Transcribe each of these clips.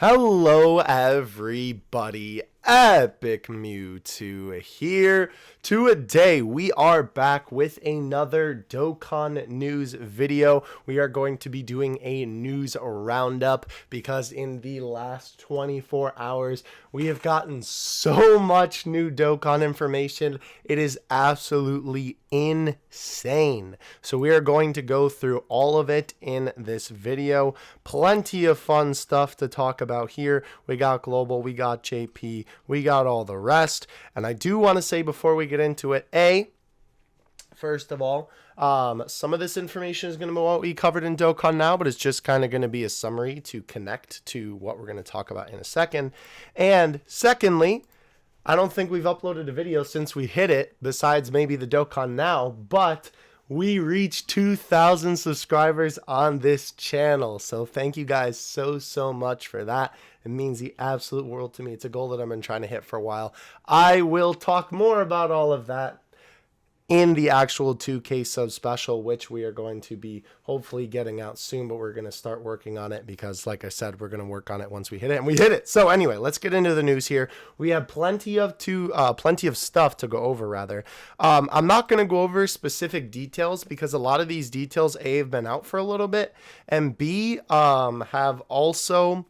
Hello everybody, Epic Mewtwo here. Today we are back with another Dokkan news video. We are going to be doing a news roundup because in the last 24 hours we have gotten so much new Dokkan information. It is absolutely insane. So we are going to go through all of it in this video. Plenty of fun stuff to talk about here. We got Global, we got JP, we got all the rest. And I do want to say before we get into it, first of all, some of this information is going to be what we covered in Dokkan now, but it's just kind of going to be a summary to connect to what we're going to talk about in a second. And secondly, I don't think we've uploaded a video since we hit it, besides maybe the Dokkan now, but we reached 2,000 subscribers on this channel. So thank you guys so much for that. It means the absolute world to me. It's a goal that I've been trying to hit for a while. I will talk more about all of that in the actual 2K sub special, which we are going to be hopefully getting out soon, but we're going to start working on it because, like I said, we're going to work on it once we hit it, and we hit it. So anyway, let's get into the news here. We have plenty of stuff to go over, rather. I'm not going to go over specific details because a lot of these details, A, have been out for a little bit, and B, have also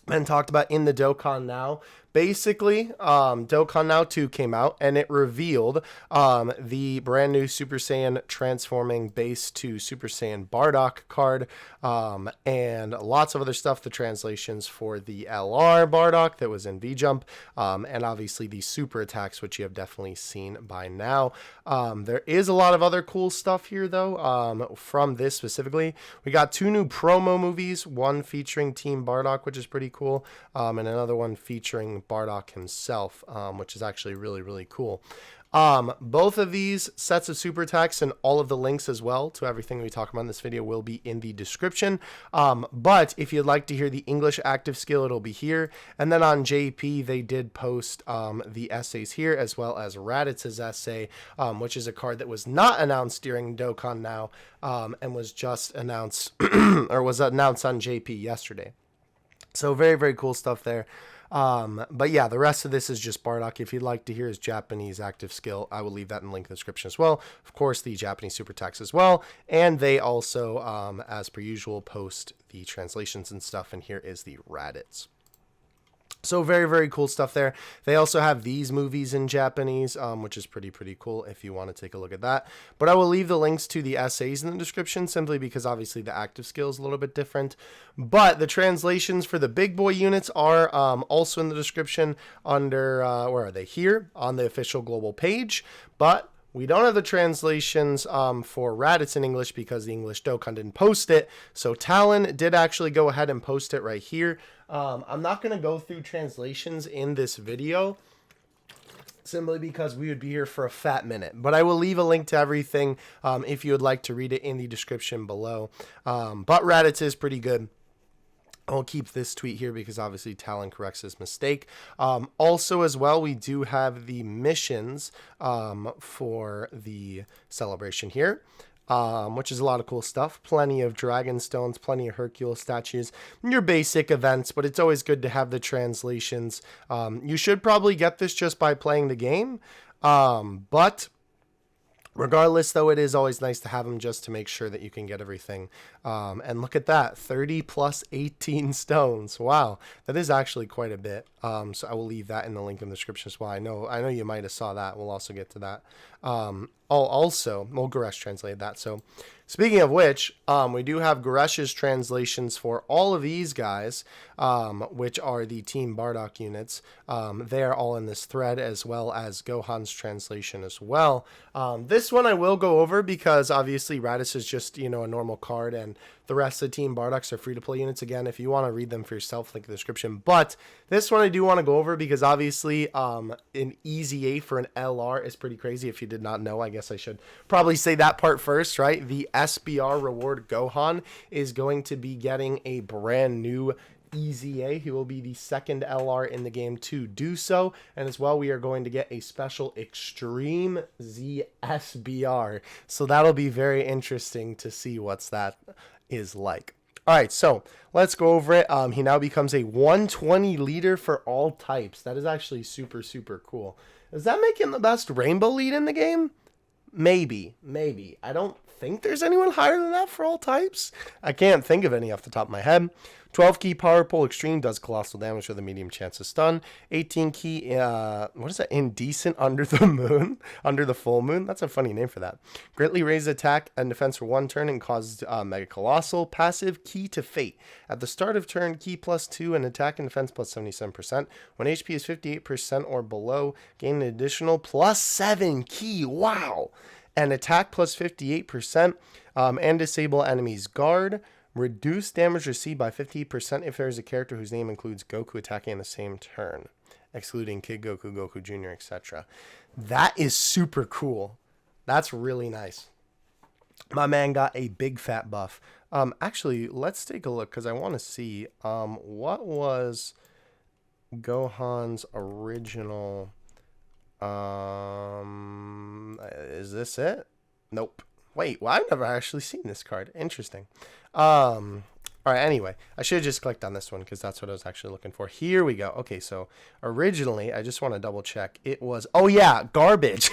been talked about in the Dokkan Now. Basically, Dokkan Now 2 came out and it revealed the brand new Super Saiyan transforming base to Super Saiyan Bardock card, and lots of other stuff. The translations for the LR Bardock that was in V-Jump, and obviously the super attacks, which you have definitely seen by now. There is a lot of other cool stuff here, though, from this specifically. We got 2 new promo movies, one featuring Team Bardock, which is pretty cool, and another one featuring Bardock himself, which is actually really cool. Both of these sets of super attacks and all of the links as well to everything we talk about in this video will be in the description. But if you'd like to hear the English active skill, it'll be here. And then on JP, they did post the essays here, as well as Raditz's essay, which is a card that was not announced during Dokkan Now, and was just announced or was announced on JP yesterday. So very cool stuff there. But yeah, the rest of this is just Bardock. If you'd like to hear his Japanese active skill, I will leave that in the link in the description as well. Of course, the Japanese super attacks as well. And they also, as per usual, post the translations and stuff. And here is the Raditz. So very cool stuff there. They also have these movies in Japanese, which is pretty cool if you want to take a look at that. But I will leave the links to the essays in the description simply because obviously the active skill is a little bit different. But the translations for the big boy units are also in the description under, where are they? Here on the official global page. But we don't have the translations for Raditz in English because the English Dokkan didn't post it. So Talon did actually go ahead and post it right here. I'm not going to go through translations in this video simply because we would be here for a fat minute. But I will leave a link to everything if you would like to read it in the description below. But Raditz is pretty good. I'll keep this tweet here because obviously Talon corrects his mistake. Also as well, we do have the missions for the celebration here, which is a lot of cool stuff. Plenty of dragon stones, plenty of Hercule statues, your basic events, but it's always good to have the translations. You should probably get this just by playing the game, but regardless, though, it is always nice to have them just to make sure that you can get everything. And look at that, 30 plus 18 stones. Wow, that is actually quite a bit. So I will leave that in the link in the description as well. I know you might have saw that. We'll also get to that. Also, well, Goresh translated that. So speaking of which, we do have Goresh's translations for all of these guys, which are the Team Bardock units. They are all in this thread, as well as Gohan's translation as well. This one I will go over because obviously Raditz is just, a normal card, and the rest of the Team Bardocks are free-to-play units. Again, if you want to read them for yourself, link in the description. But this one I do want to go over because obviously an easy A for an LR is pretty crazy. If you did not know, I guess I should probably say that part first, right? The Sbr Reward Gohan is going to be getting a brand new Easy A. He will be the second LR in the game to do so. And as well, we are going to get a special Extreme Z SBR. So that'll be very interesting to see what's that is like. All right, so let's go over it. He now becomes a 120 leader for all types. That is actually super, super cool. Does that make him the best rainbow lead in the game? Maybe, maybe. I don't think there's anyone higher than that for all types. I can't think of any off the top of my head. 12 key power pole extreme does colossal damage with a medium chance of stun. 18 key, what is that? Indecent under the moon, under the full moon. That's a funny name for that. Greatly raises attack and defense for 1 turn and causes mega colossal. Passive key to fate. At the start of turn, key +2 and attack and defense +77%. When HP is 58% or below, gain an additional +7 key. Wow. And attack +58%, and disable enemy's guard. Reduce damage received by 50% if there is a character whose name includes Goku attacking in the same turn, excluding Kid Goku, Goku Jr., etc. That is super cool. That's really nice. My man got a big fat buff. Actually, let's take a look because I want to see what was Gohan's original. Is this it? Nope. Wait, well, I've never actually seen this card. Interesting. All right, anyway, I should have just clicked on this one because that's what I was actually looking for. Here we go. Okay, so originally, I just want to double check. It was, oh yeah, garbage.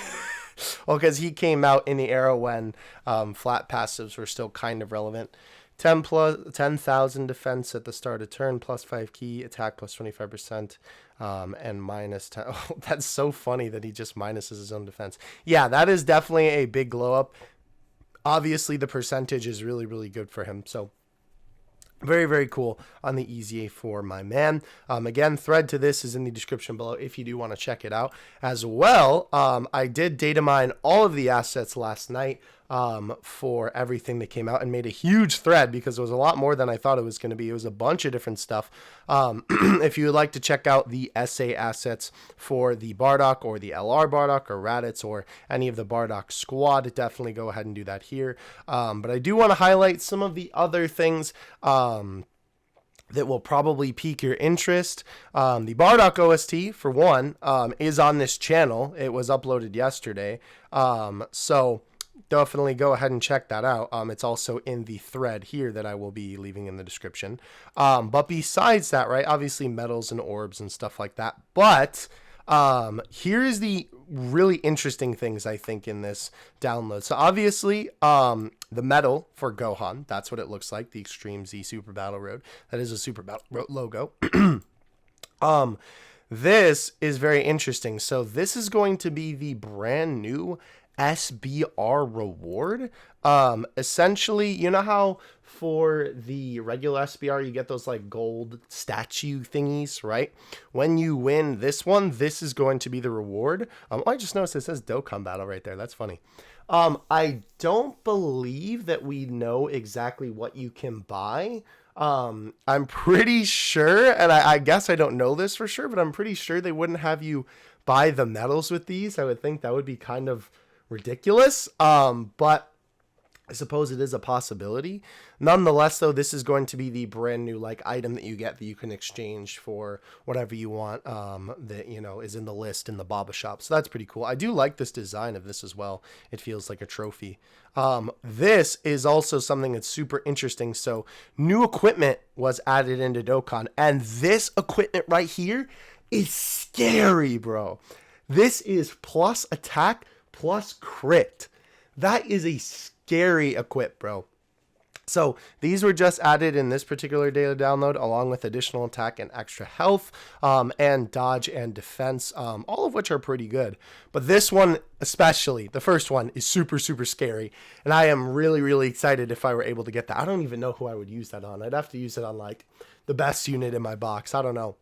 Well, because he came out in the era when flat passives were still kind of relevant. 10,000 defense at the start of turn, +5 key, attack +25%, and -10. Oh, that's so funny that he just minuses his own defense. Yeah, that is definitely a big glow up. Obviously, the percentage is really, really good for him. So, very, very cool on the EZA for my man. Again, thread to this is in the description below if you do want to check it out. As well, I did data mine all of the assets last night for everything that came out and made a huge thread because it was a lot more than I thought it was going to be. It was a bunch of different stuff. If you would like to check out the SA assets for the Bardock or the LR Bardock or Raditz or any of the Bardock squad, definitely go ahead and do that here. But I do want to highlight some of the other things that will probably pique your interest. The Bardock OST, for one, is on this channel. It was uploaded yesterday. So definitely go ahead and check that out. It's also in the thread here that I will be leaving in the description. But besides that, right, obviously medals and orbs and stuff like that. But here's the really interesting things I think in this download. So obviously, the medal for Gohan, that's what it looks like, the Extreme Z Super Battle Road. That is a Super Battle Road logo. This is very interesting. So this is going to be the brand new SBR Reward. Essentially, you know how for the regular SBR you get those like gold statue thingies, right? When you win this one, this is going to be the reward. I just noticed it says Dokkan Battle right there. That's funny. I don't believe that we know exactly what you can buy. I'm pretty sure, and I guess I don't know this for sure, but I'm pretty sure they wouldn't have you buy the medals with these. I would think that would be kind of ridiculous, but I suppose it is a possibility. Nonetheless, though, this is going to be the brand new like item that you get that you can exchange for whatever you want, that, you know, is in the list in the Baba shop. So that's pretty cool. I do like this design of this as well. It feels like a trophy. This is also something that's super interesting. So new equipment was added into Dokkan, and this equipment right here is scary, bro. This is plus attack plus crit. That is a scary equip, bro. So these were just added in this particular data download, along with additional attack and extra health, and dodge and defense, all of which are pretty good. But this one, especially the first one, is super, super scary. And I am really, really excited if I were able to get that. I don't even know who I would use that on. I'd have to use it on like the best unit in my box. I don't know.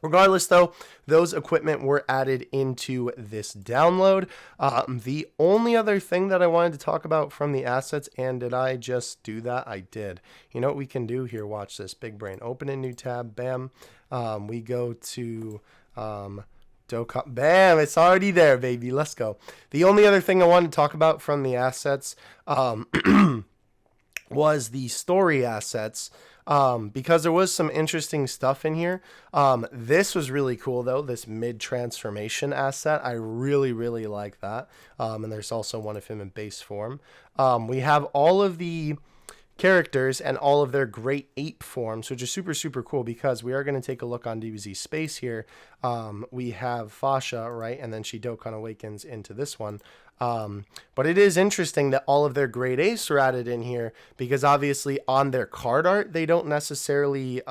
Regardless, though, those equipment were added into this download. The only other thing that I wanted to talk about from the assets, and did I just do that? I did. You know what we can do here? Watch this. Big brain. Open a new tab. Bam. We go to Dokkan. Bam. It's already there, baby. Let's go. The only other thing I wanted to talk about from the assets was the story assets. Because there was some interesting stuff in here. This was really cool, though, this mid-transformation asset. I really, really like that. And there's also one of him in base form. We have all of the characters and all of their great ape forms, which is super, super cool because we are going to take a look on DBZ Space here. We have Fasha, right? And then she Dokkan awakens into this one. But it is interesting that all of their grade A's are added in here because obviously on their card art, they don't necessarily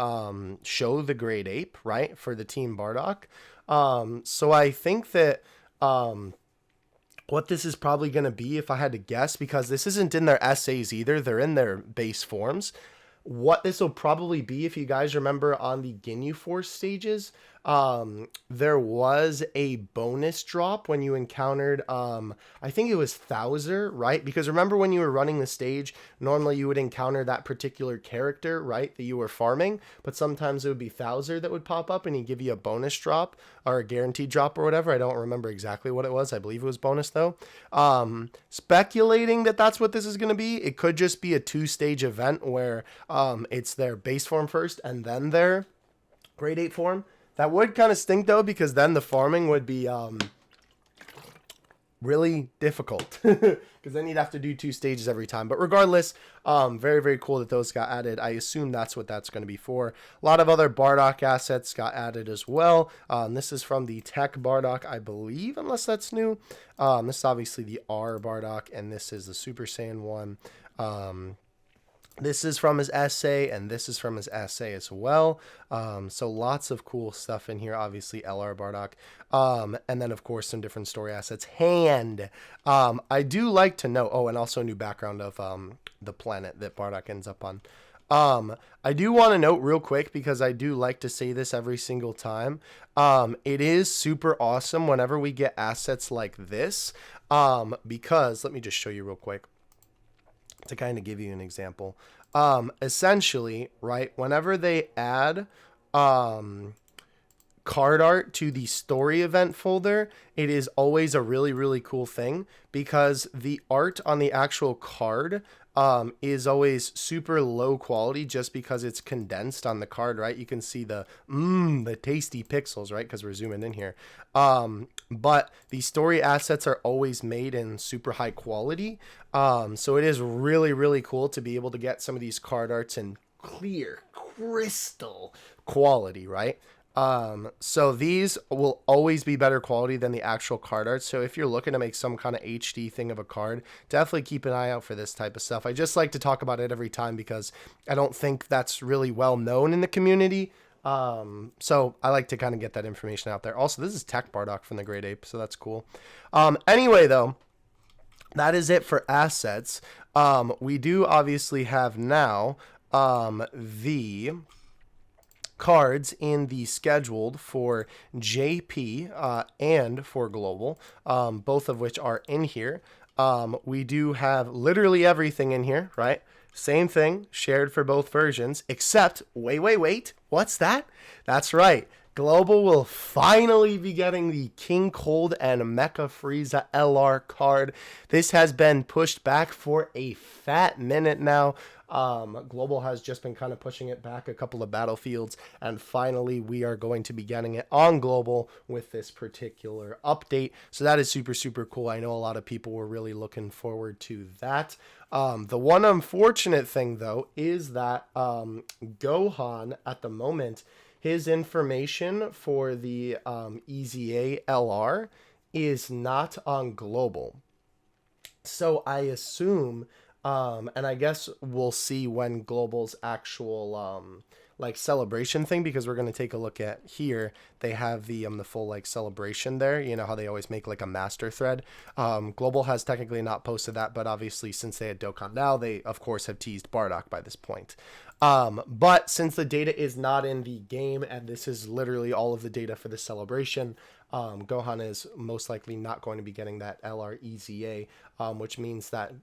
show the grade ape, right? For the Team Bardock. So I think that what this is probably going to be, if I had to guess, because this isn't in their essays either, they're in their base forms. What this will probably be, if you guys remember on the Ginyu Force stages, there was a bonus drop when you encountered, I think it was Thouser, right? Because remember when you were running the stage, normally you would encounter that particular character, right, that you were farming, but sometimes it would be Thouser that would pop up and he'd give you a bonus drop or a guaranteed drop or whatever. I don't remember exactly what it was. I believe it was bonus though. Speculating that that's what this is going to be. It could just be a 2-stage event where it's their base form first and then their grade 8 form. That would kind of stink though, because then the farming would be really difficult because then you'd have to do 2 stages every time. But regardless, very, very cool that those got added. I assume that's what that's going to be for. A lot of other Bardock assets got added as well. This is from the Tech Bardock, I believe, unless that's new. This is obviously the R Bardock, and this is the Super Saiyan one. This is from his essay, and this is from his essay as well. So lots of cool stuff in here. Obviously, LR Bardock. And then, of course, some different story assets. Hand. I do like to know... Oh, and also a new background of the planet that Bardock ends up on. I do want to note real quick, because I do like to say this every single time. It is super awesome whenever we get assets like this. Because, let me just show you real quick, to kind of give you an example. Essentially, right, whenever they add card art to the story event folder, it is always a really, really cool thing, because the art on the actual card is always super low quality just because it's condensed on the card, right? You can see the tasty pixels, right? Because we're zooming in here. But the story assets are always made in super high quality. So it is really, really cool to be able to get some of these card arts in clear, crystal quality, right? So these will always be better quality than the actual card art. So if you're looking to make some kind of HD thing of a card, definitely keep an eye out for this type of stuff. I just like to talk about it every time because I don't think that's really well known in the community. So I like to kind of get that information out there. Also, this is Tech Bardock from the Great Ape, so that's cool. Anyway, though, that is it for assets. We do obviously have now the cards in the scheduled for JP and for global, both of which are in here. We do have literally everything in here, right? Same thing, shared for both versions, except, wait, what's that? That's right. Global will finally be getting the King Cold and Mecha Frieza LR card. This has been pushed back for a fat minute now. Global has just been kind of pushing it back a couple of battlefields, and finally we are going to be getting it on global with this particular update. So that is super, super cool. I know a lot of people were really looking forward to that. The one unfortunate thing, though, is that Gohan, at the moment, his information for the EZA LR is not on global. So I assume, and I guess we'll see when global's actual like celebration thing, because we're going to take a look at here. They have the full like celebration there. You know how they always make like a master thread. Global has technically not posted that, but obviously since they had Dokkan now, they of course have teased Bardock by this point. But since the data is not in the game, and this is literally all of the data for the celebration, Gohan is most likely not going to be getting that LREZA, which means that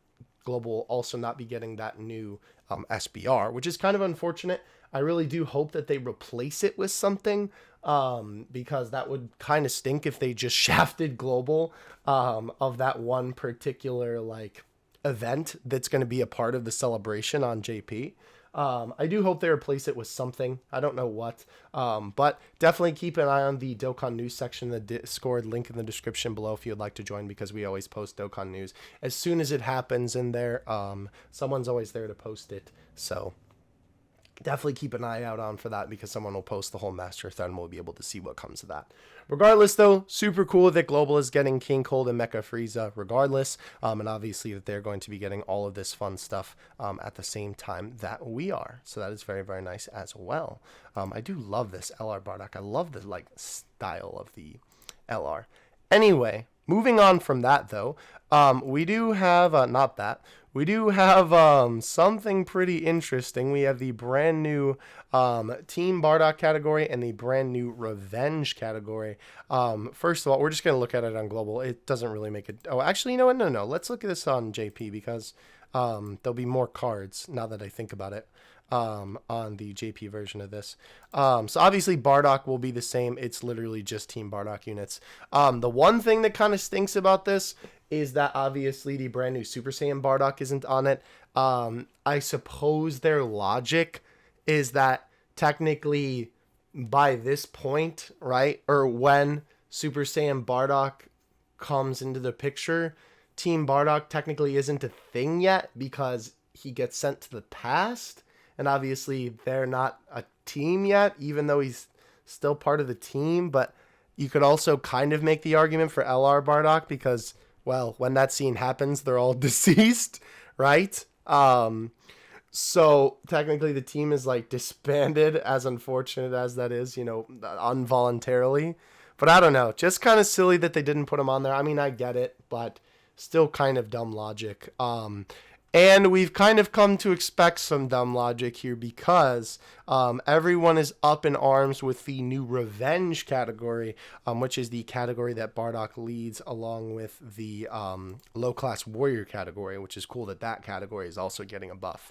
Global will also not be getting that new SBR, which is kind of unfortunate. I really do hope that they replace it with something, because that would kind of stink if they just shafted Global of that one particular like event that's going to be a part of the celebration on JP. I do hope they replace it with something. I don't know what. But definitely keep an eye on the Dokkan news section, the Discord link in the description below if you'd like to join, because we always post Dokkan news as soon as it happens in there. Someone's always there to post it. So definitely keep an eye out on for that, because someone will post the whole master thread and we'll be able to see what comes of that. Regardless, though, super cool that Global is getting King Cold and Mecha Frieza regardless, and obviously that they're going to be getting all of this fun stuff at the same time that we are. So that is very, very nice as well. I do love this LR Bardock. I love the style of the LR. Anyway, moving on from that, though, we do have we do have something pretty interesting. We have the brand new Team Bardock category and the brand new Revenge category. First of all, we're just going to look at it on Global. It doesn't really make it. Oh, actually, you know what? No. Let's look at this on JP, because there'll be more cards now that I think about it. On the JP version of this. So obviously Bardock will be the same. It's literally just Team Bardock units. The one thing that kind of stinks about this is that obviously the brand new Super Saiyan Bardock isn't on it. I suppose their logic is that technically by this point, right, or when Super Saiyan Bardock comes into the picture, Team Bardock technically isn't a thing yet, because he gets sent to the past. And obviously, they're not a team yet, even though he's still part of the team. But you could also kind of make the argument for LR Bardock, because, well, when that scene happens, they're all deceased, right? So technically, the team is disbanded, as unfortunate as that is, involuntarily. But I don't know. Just kind of silly that they didn't put him on there. I mean, I get it, but still kind of dumb logic. And we've kind of come to expect some dumb logic here, because everyone is up in arms with the new Revenge category, which is the category that Bardock leads, along with the low-class Warrior category, which is cool that that category is also getting a buff.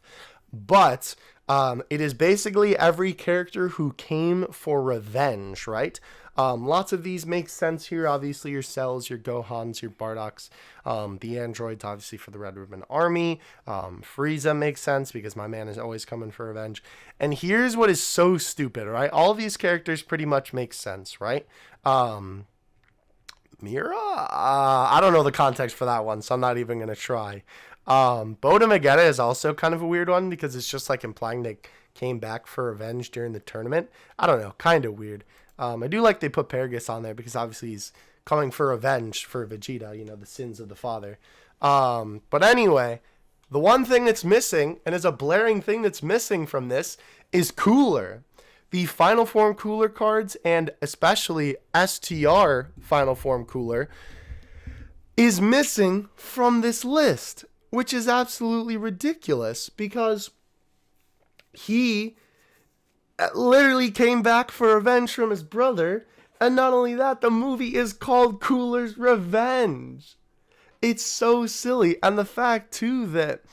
But it is basically every character who came for revenge, right? Lots of these make sense here. Obviously, your Cells, your Gohans, your Bardocks, the androids, obviously, for the Red Ribbon Army. Frieza makes sense, because my man is always coming for revenge. And here's what is so stupid, right? All of these characters pretty much make sense, right? Mira? I don't know the context for that one, so I'm not even going to try. Boda Magetta is also kind of a weird one, because it's just implying they came back for revenge during the tournament. I don't know, kind of weird. I do like they put Paragus on there, because obviously he's coming for revenge for Vegeta, the sins of the father. But anyway, the one thing that's missing, and is a blaring thing that's missing from this, is Cooler. The Final Form Cooler cards, and especially STR Final Form Cooler, is missing from this list, which is absolutely ridiculous, because he literally came back for revenge from his brother. And not only that, the movie is called Cooler's Revenge. It's so silly. And the fact, too, that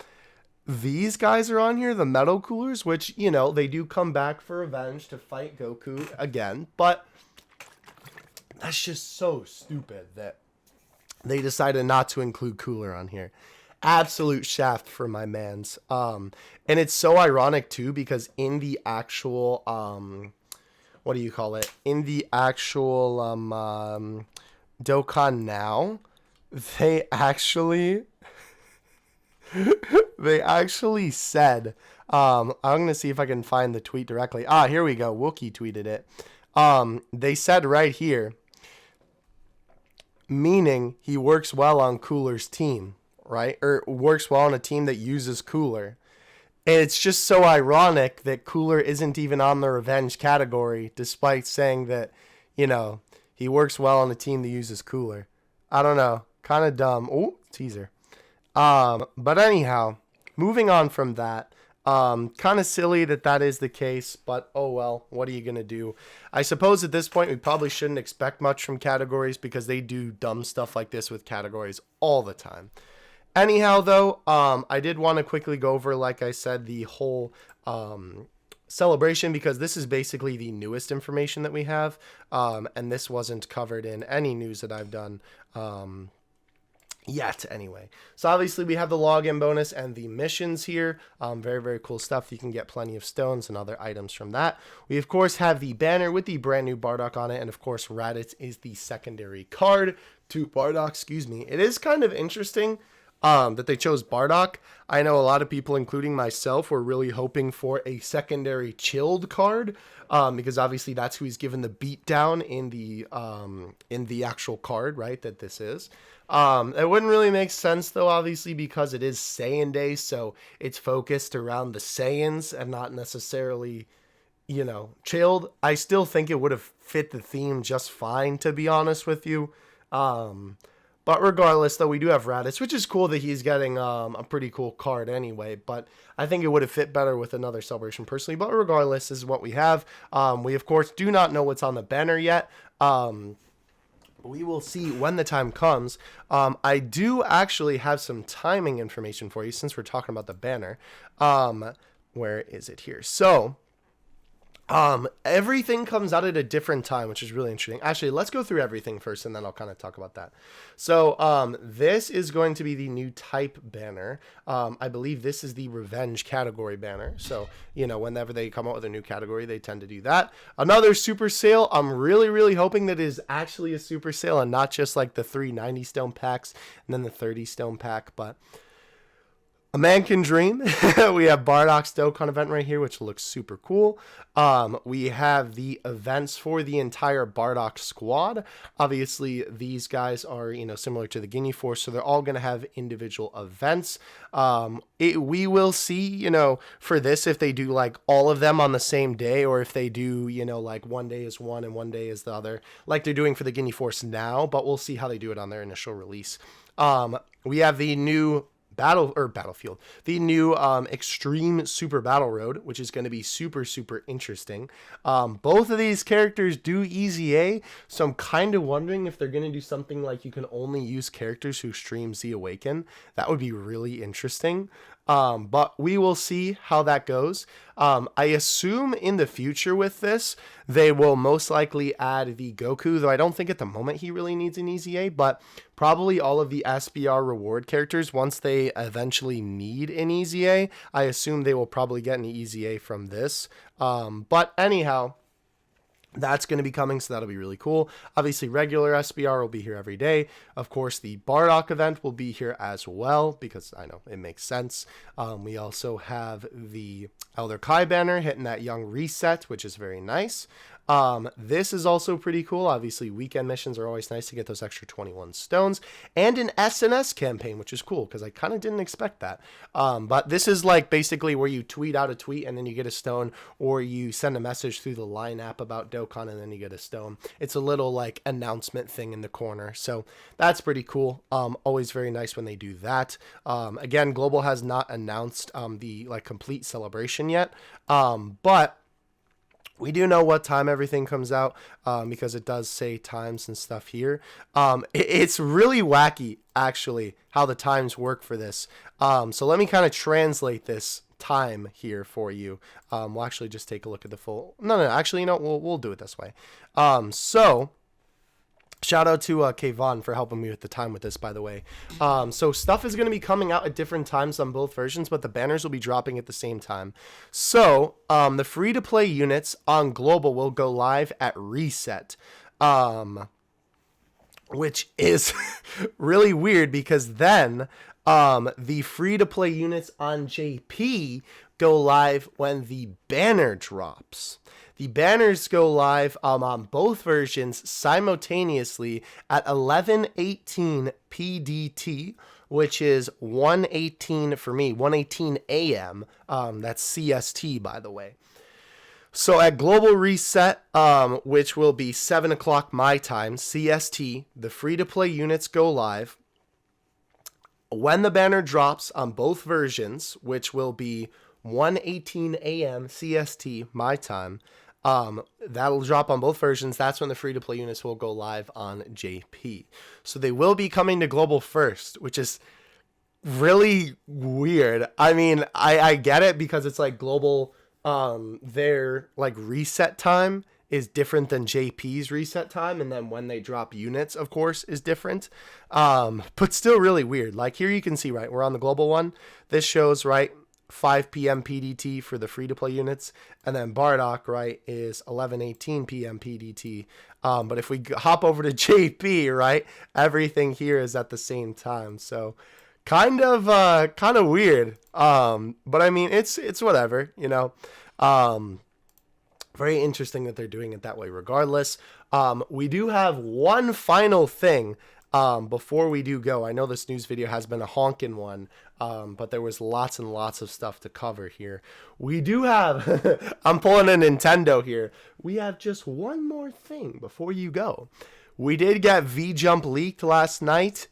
these guys are on here, the Metal Coolers, which, they do come back for revenge to fight Goku again. But that's just so stupid that they decided not to include Cooler on here. Absolute shaft for my mans. And it's so ironic, too, because in the actual, what do you call it? In the actual Dokkan Now, they actually said, I'm going to see if I can find the tweet directly. Here we go. Wookie tweeted it. They said right here, meaning he works well on Cooler's team, right? Or works well on a team that uses Cooler. And it's just so ironic that Cooler isn't even on the revenge category, despite saying that, he works well on a team that uses Cooler. I don't know. Kind of dumb. Oh, teaser. But anyhow, moving on from that, kind of silly that is the case, but oh well, what are you going to do? I suppose at this point we probably shouldn't expect much from categories, because they do dumb stuff like this with categories all the time. Anyhow, though, I did want to quickly go over, like I said, the whole celebration, because this is basically the newest information that we have, and this wasn't covered in any news that I've done Yet, anyway. So obviously we have the login bonus and the missions here. Very, very cool stuff. You can get plenty of stones and other items from that. We, of course, have the banner with the brand new Bardock on it. And, of course, Raditz is the secondary card to Bardock. Excuse me. It is kind of interesting that they chose Bardock. I know a lot of people, including myself, were really hoping for a secondary chilled card, because obviously that's who he's given the beatdown in the actual card, right? That this is. It wouldn't really make sense though, obviously, because it is Saiyan Day, so it's focused around the Saiyans and not necessarily, chilled. I still think it would have fit the theme just fine, to be honest with you. But regardless, though, we do have Raditz, which is cool that he's getting a pretty cool card anyway. But I think it would have fit better with another celebration personally. But regardless, this is what we have. We, of course, do not know what's on the banner yet. We will see when the time comes. I do actually have some timing information for you since we're talking about the banner. Where is it here? So everything comes out at a different time, which is really interesting. Actually, let's go through everything first, and then I'll kind of talk about that. So, this is going to be the new type banner. I believe this is the revenge category banner. So, whenever they come out with a new category, they tend to do that. Another super sale. I'm really, really hoping that it is actually a super sale and not just like the 390 stone packs and then the 30 stone pack, but a man can dream. We have Bardock's Dokkan event right here, which looks super cool. We have the events for the entire Bardock squad. Obviously, these guys are, similar to the Guinea Force, so they're all going to have individual events. We will see, for this, if they do like all of them on the same day, or if they do, like one day is one and one day is the other, like they're doing for the Guinea Force now, but we'll see how they do it on their initial release. We have the new Battlefield, the new Extreme Super Battle Road, which is going to be super, super interesting. Both of these characters do Easy A, so I'm kind of wondering if they're going to do something like you can only use characters who stream Z Awaken. That would be really interesting. But we will see how that goes. I assume in the future with this, they will most likely add the Goku, though I don't think at the moment he really needs an Easy A, but probably all of the Sbr Reward characters, once they eventually need an Easy A, I assume they will probably get an Easy A from this. But anyhow, that's going to be coming, so that'll be really cool. Obviously, regular SBR will be here every day. Of course, the Bardock event will be here as well, because I know it makes sense. We also have the Elder Kai banner hitting that young reset, which is very nice. This is also pretty cool. Obviously, weekend missions are always nice to get those extra 21 stones, and an SNS campaign, which is cool because I kind of didn't expect that. But this is like basically where you tweet out a tweet and then you get a stone, or you send a message through the Line app about Dokkan and then you get a stone. It's a little like announcement thing in the corner, so that's pretty cool. Always very nice when they do that. Again, Global has not announced the like complete celebration yet, but we do know what time everything comes out, because it does say times and stuff here. It's really wacky, actually, how the times work for this. So let me kind of translate this time here for you. We'll actually just take a look at the full... No, actually, we'll do it this way. So... Shout out to Kayvon for helping me with the time with this, by the way. So stuff is going to be coming out at different times on both versions, but the banners will be dropping at the same time. So the free-to-play units on Global will go live at reset, which is really weird because then the free-to-play units on JP go live when the banner drops. The banners go live on both versions simultaneously at 11:18 PDT, which is 1:18 for me, 1:18 a.m. That's CST, by the way. So at Global Reset, which will be 7 o'clock my time, CST, the free-to-play units go live. When the banner drops on both versions, which will be 1:18 a.m. CST my time, that'll drop on both versions. That's when the free-to-play units will go live on JP. So they will be coming to Global first, which is really weird. I mean, I get it because it's like Global, their like reset time is different than JP's reset time, and then when they drop units, of course, is different. But still really weird. Like here you can see, right, we're on the global one. This shows, right, 5 p.m. PDT for the free-to-play units, and then Bardock, right, is 11:18 p.m. PDT. But if we hop over to JP, right, everything here is at the same time. So kind of weird. But I mean, it's whatever, you know. Very interesting that they're doing it that way regardless. We do have one final thing before we do go. I know this news video has been a honking one, but there was lots and lots of stuff to cover here. We do have, I'm pulling a Nintendo here. We have just one more thing before you go. We did get V-Jump leaked last night.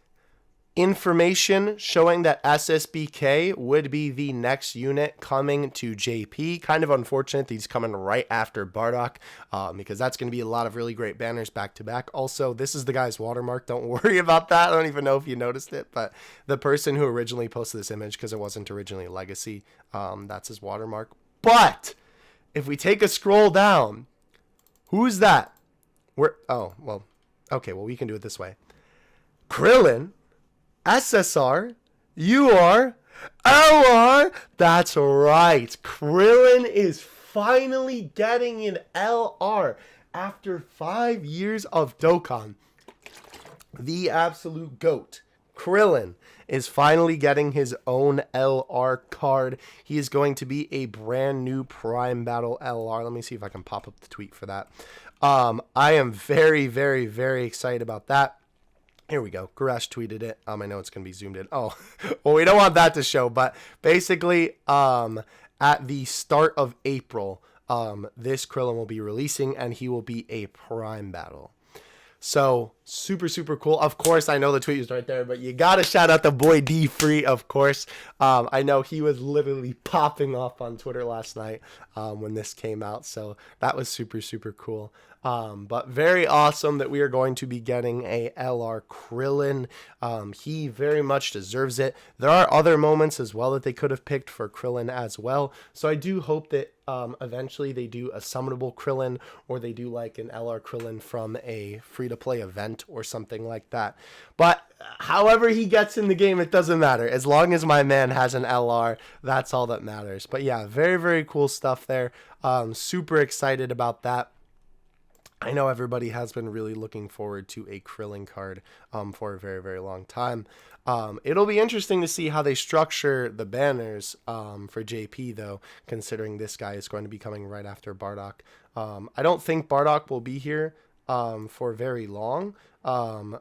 Information showing that SSBK would be the next unit coming to JP. Kind of unfortunate that he's coming right after Bardock, because that's going to be a lot of really great banners back to back. Also, this is the guy's watermark. Don't worry about that. I don't even know if you noticed it, but the person who originally posted this image, because it wasn't originally Legacy, that's his watermark. But if we take a scroll down, who's that? Oh, well, okay, well, we can do it this way. KRILLIN, SSR, UR, LR. That's right. KRILLIN is finally getting an LR after 5 years of Dokkan. The absolute GOAT. KRILLIN is finally getting his own LR card. He is going to be a brand new Prime Battle LR. Let me see if I can pop up the tweet for that. I am very, very, very excited about that. Here we go. Garash tweeted it. I know it's going to be zoomed in. Oh, well, we don't want that to show, but basically, at the start of April, this KRILLIN will be releasing, and he will be a Prime Battle. So, super, super cool. Of course, I know the tweet is right there, but you got to shout out the boy D Free, of course. I know he was literally popping off on Twitter last night when this came out, so that was super, super cool. But very awesome that we are going to be getting a LR KRILLIN. He very much deserves it. There are other moments as well that they could have picked for KRILLIN as well. So I do hope that eventually they do a summonable KRILLIN, or they do like an LR KRILLIN from a free-to-play event or something like that. But however he gets in the game, it doesn't matter. As long as my man has an LR, that's all that matters. But yeah, very, very cool stuff there. Super excited about that. I know everybody has been really looking forward to a KRILLIN card for a very, very long time. It'll be interesting to see how they structure the banners for JP, though, considering this guy is going to be coming right after Bardock. I don't think Bardock will be here for very long. Oh,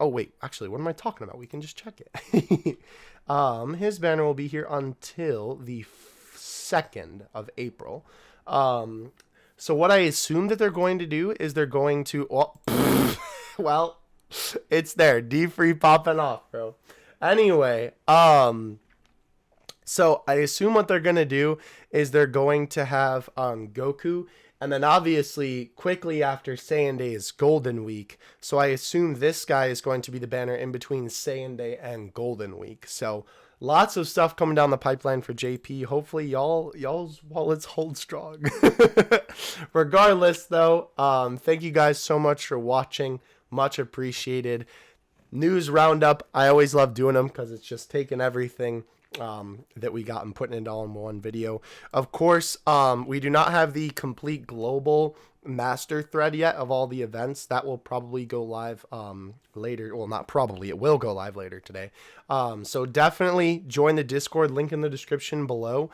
wait, actually, what am I talking about? We can just check it. His banner will be here until the 2nd of April. So what I assume that they're going to do is they're going to, well, it's there. D-Free popping off, bro. Anyway, so I assume what they're going to do is they're going to have Goku, and then obviously quickly after Saiyan Day is Golden Week. So I assume this guy is going to be the banner in between Saiyan Day and Golden Week. So lots of stuff coming down the pipeline for JP. Hopefully y'all's wallets hold strong. Regardless, though, thank you guys so much for watching. Much appreciated. News roundup. I always love doing them because it's just taking everything that we got and putting it all in one video. Of course, we do not have the complete global master thread yet of all the events. That will probably go live later. Well, not probably, it will go live later today. So definitely join the Discord, link in the description below,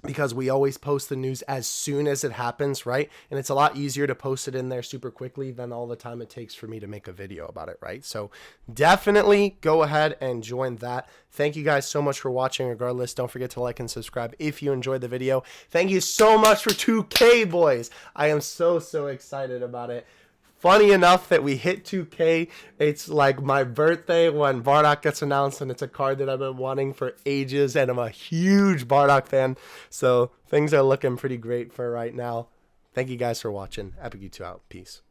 because we always post the news as soon as it happens, right? And it's a lot easier to post it in there super quickly than all the time it takes for me to make a video about it, right? So definitely go ahead and join that. Thank you guys so much for watching. Regardless, don't forget to like and subscribe if you enjoyed the video. Thank you so much for 2K, boys. I am so excited about it. Funny enough that we hit 2K. It's like my birthday when Bardock gets announced, and it's a card that I've been wanting for ages, and I'm a huge Bardock fan. So things are looking pretty great for right now. Thank you guys for watching. Epic You 2 out. Peace.